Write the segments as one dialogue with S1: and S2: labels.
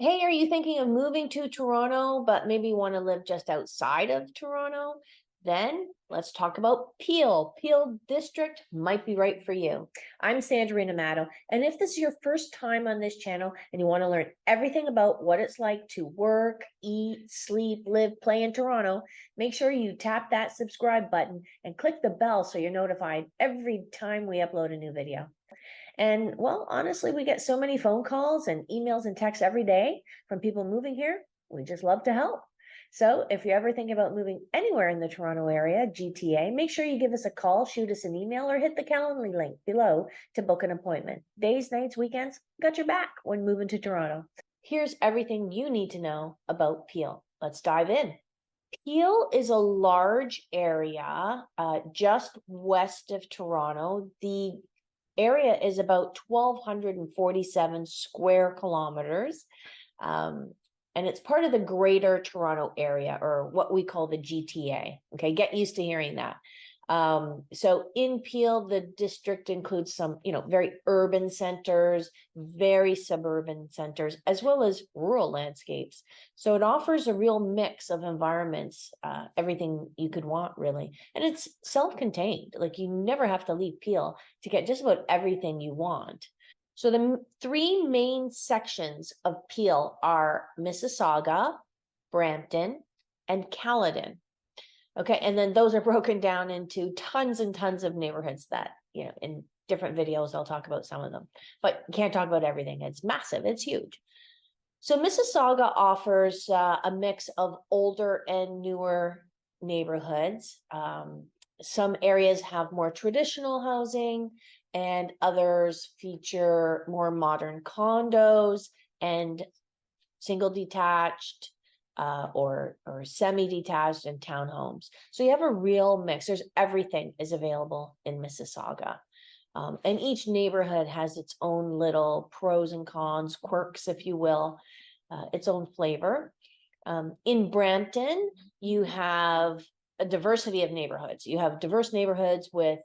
S1: Hey, are you thinking of moving to Toronto, but maybe want to live just outside of Toronto? Then let's talk about Peel. Peel District might be right for you. I'm Sandrina Amato, and if this is your first time on this channel and you want to learn everything about what it's like to work, eat, sleep, live, play in Toronto, make sure you tap that subscribe button and click the bell so you're notified every time we upload a new video. And well, honestly, we get so many phone calls and emails and texts every day from people moving here. We just love to help. So if you're ever thinking about moving anywhere in the Toronto area, GTA, make sure you give us a call, shoot us an email, or hit the Calendly link below to book an appointment. Days, nights, weekends, got your back when moving to Toronto. Here's everything you need to know about Peel. Let's dive in. Peel is a large area just west of Toronto. The area is about 1,247 square kilometers. And it's part of the greater Toronto area, or what we call the GTA. Okay, get used to hearing that. So in Peel, the district includes some, very urban centers, very suburban centers, as well as rural landscapes. So it offers a real mix of environments, everything you could want, really. And it's self-contained. Like, you never have to leave Peel to get just about everything you want. So the three main sections of Peel are Mississauga, Brampton, and Caledon. Okay, and then those are broken down into tons and tons of neighborhoods that, in different videos, I'll talk about some of them, but can't talk about everything. It's massive, it's huge. So Mississauga offers a mix of older and newer neighborhoods. Some areas have more traditional housing, and others feature more modern condos and single detached or semi-detached and townhomes. So you have a real mix. There's everything is available in Mississauga. And each neighborhood has its own little pros and cons, quirks, if you will, its own flavor. In Brampton, you have a diversity of neighborhoods. You have diverse neighborhoods with,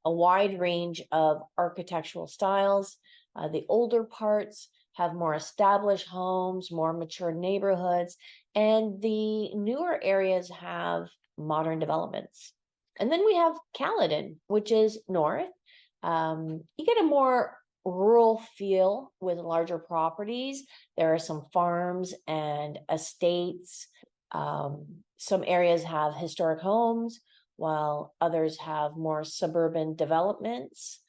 S1: a wide range of architectural styles. The older parts have more established homes, more mature neighborhoods, and the newer areas have modern developments. And then we have Caledon, which is north. You get a more rural feel with larger properties. There are some farms and estates. Some areas have historic homes, while others have more suburban developments.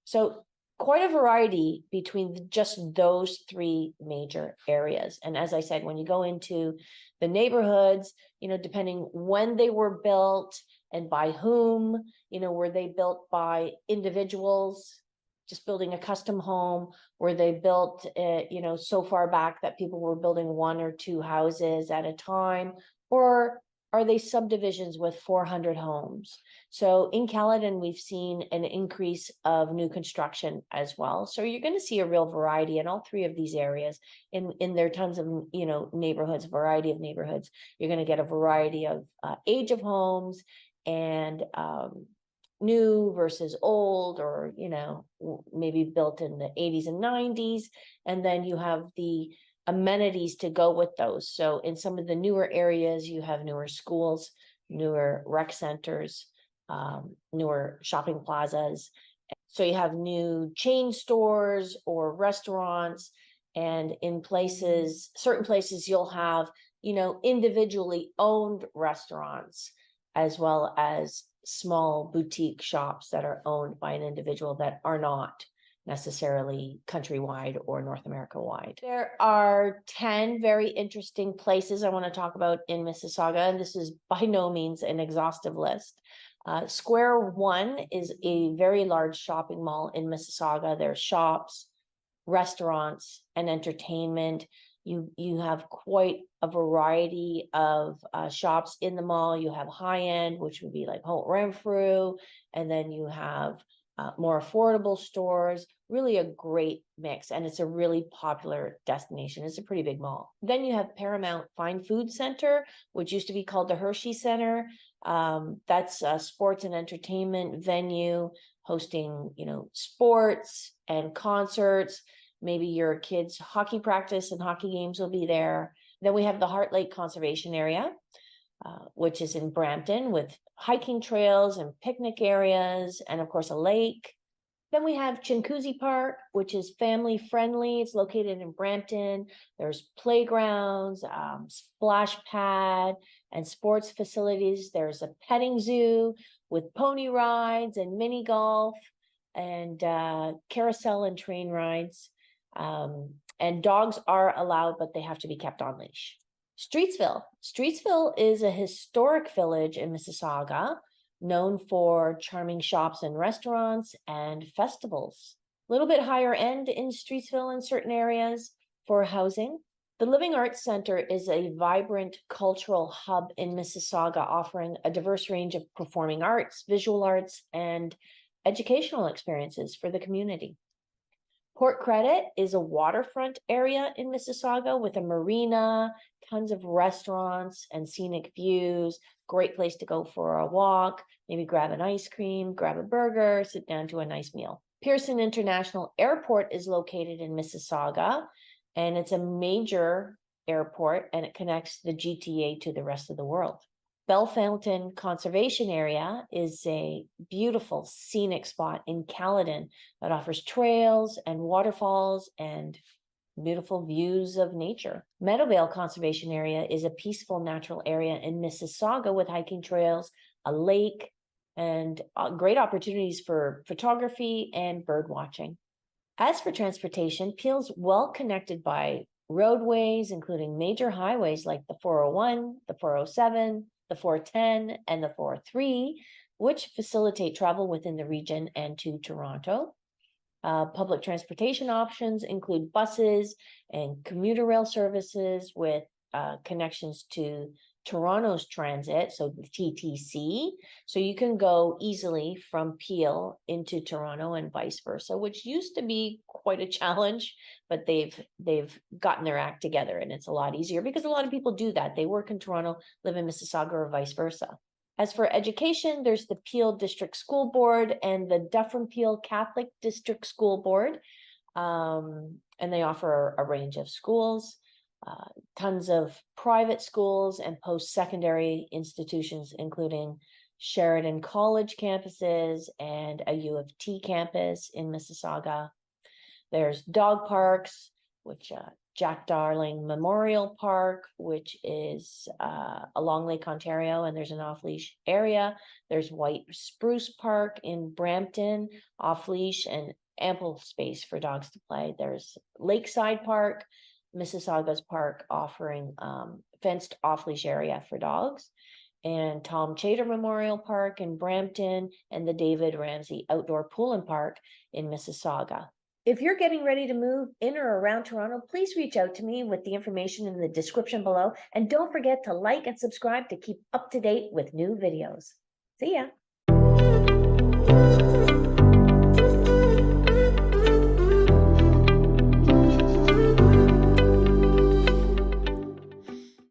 S1: So quite a variety between just those three major areas. And as I said, when you go into the neighborhoods, depending when they were built and by whom, were they built by individuals just building a custom home? Were they built, so far back that people were building one or two houses at a time? Or are they subdivisions with 400 homes? So in Caledon, we've seen an increase of new construction as well. So you're going to see a real variety in all three of these areas. In their tons of, neighborhoods, variety of neighborhoods. You're going to get a variety of age of homes and new versus old, or maybe built in the 80s and 90s. And then you have the amenities to go with those. So in some of the newer areas, you have newer schools, newer rec centers, newer shopping plazas. So you have new chain stores or restaurants, and in certain places, you'll have, individually owned restaurants, as well as small boutique shops that are owned by an individual that are not necessarily countrywide or North America wide. There are 10 very interesting places I want to talk about in Mississauga, and this is by no means an exhaustive list. Square One is a very large shopping mall in Mississauga. There's shops, restaurants, and entertainment. You have quite a variety of shops in the mall. You have high end, which would be like Holt Renfrew, and then you have more affordable stores. Really a great mix, and it's a really popular destination. It's a pretty big mall. Then you have Paramount Fine Food Center, which used to be called the Hershey Center. That's a sports and entertainment venue hosting, sports and concerts. Maybe your kids' hockey practice and hockey games will be there. Then we have the Heart Lake Conservation Area, which is in Brampton, with hiking trails and picnic areas, and of course a lake. Then we have Chinguacousy Park, which is family friendly. It's located in Brampton. There's playgrounds, splash pad, and sports facilities. There's a petting zoo with pony rides and mini golf and carousel and train rides. And dogs are allowed, but they have to be kept on leash. Streetsville. Streetsville is a historic village in Mississauga, known for charming shops and restaurants and festivals. A little bit higher end in Streetsville in certain areas for housing. The Living Arts Center is a vibrant cultural hub in Mississauga, offering a diverse range of performing arts, visual arts, and educational experiences for the community. Port Credit is a waterfront area in Mississauga with a marina, tons of restaurants and scenic views. Great place to go for a walk, maybe grab an ice cream, grab a burger, sit down to a nice meal. Pearson International Airport is located in Mississauga, and it's a major airport, and it connects the GTA to the rest of the world. Bellefontaine Conservation Area is a beautiful scenic spot in Caledon that offers trails and waterfalls and beautiful views of nature. Meadowvale Conservation Area is a peaceful natural area in Mississauga with hiking trails, a lake, and great opportunities for photography and bird watching. As for transportation, Peel's well connected by roadways, including major highways like the 401, the 407, the 410, and the 403, which facilitate travel within the region and to Toronto. Public transportation options include buses and commuter rail services with connections to Toronto's transit, so the TTC. So you can go easily from Peel into Toronto and vice versa, which used to be quite a challenge, but they've gotten their act together, and it's a lot easier because a lot of people do that. They work in Toronto, live in Mississauga, or vice versa. As for education, there's the Peel District School Board and the Dufferin Peel Catholic District School Board, and they offer a range of schools. Tons of private schools and post-secondary institutions, including Sheridan College campuses and a U of T campus in Mississauga. There's dog parks, which Jack Darling Memorial Park, which is along Lake Ontario, and there's an off-leash area. There's White Spruce Park in Brampton, off-leash and ample space for dogs to play. There's Lakeside Park, Mississauga's park, offering fenced off-leash area for dogs, and Tom Chater Memorial Park in Brampton, and the David Ramsey Outdoor Pool and Park in Mississauga. If you're getting ready to move in or around Toronto, please reach out to me with the information in the description below, and don't forget to like and subscribe to keep up to date with new videos. See ya!